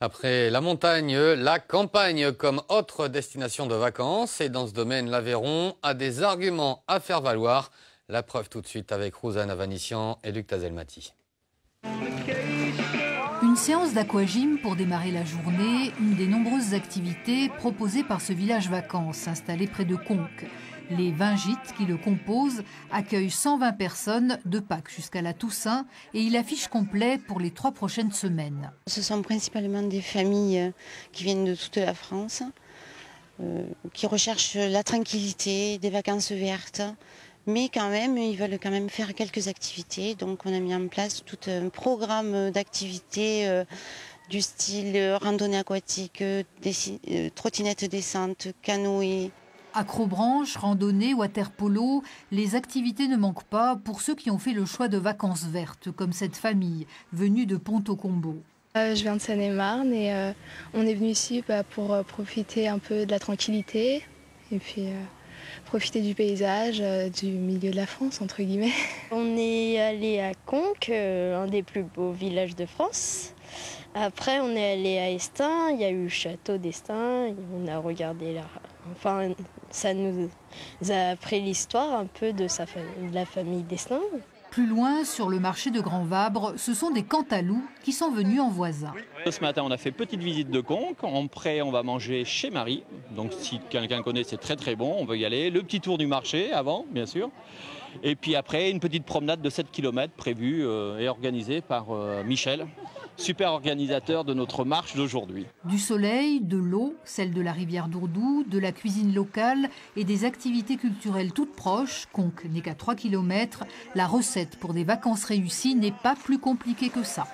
Après la montagne, la campagne comme autre destination de vacances. Et dans ce domaine, l'Aveyron a des arguments à faire valoir. La preuve tout de suite avec Rouzana Vanissian et Luc Tazelmati. Une séance d'aquagym pour démarrer la journée, une des nombreuses activités proposées par ce village vacances installé près de Conques. Les 20 gîtes qui le composent accueillent 120 personnes de Pâques jusqu'à la Toussaint et il affiche complet pour les 3 prochaines semaines. Ce sont principalement des familles qui viennent de toute la France, qui recherchent la tranquillité, des vacances vertes. Mais quand même, ils veulent quand même faire quelques activités. Donc on a mis en place tout un programme d'activités du style randonnée aquatique, trottinette descente, canoë. Acrobranche, randonnée, water-polo, les activités ne manquent pas pour ceux qui ont fait le choix de vacances vertes, comme cette famille venue de Ponto-Combo. Je viens de Seine-et-Marne et on est venu ici pour profiter un peu de la tranquillité et puis profiter du paysage, du milieu de la France, entre guillemets. On est allé à Conques, un des plus beaux villages de France. Après, on est allé à Estaing, il y a eu le château d'Estaing, on a regardé Enfin, ça nous a appris l'histoire un peu de la famille d'Estaing. Plus loin, sur le marché de Grand Vabre, ce sont des Cantalous qui sont venus en voisin. Ce matin, on a fait petite visite de Conques. Après, on va manger chez Marie. Donc, si quelqu'un connaît, c'est très très bon. On veut y aller. Le petit tour du marché avant, bien sûr. Et puis après, une petite promenade de 7 km prévue et organisée par Michel, super organisateur de notre marche d'aujourd'hui. Du soleil, de l'eau, celle de la rivière Dourdou, de la cuisine locale et des activités culturelles toutes proches, Conques n'est qu'à 3 km, la recette pour des vacances réussies n'est pas plus compliquée que ça.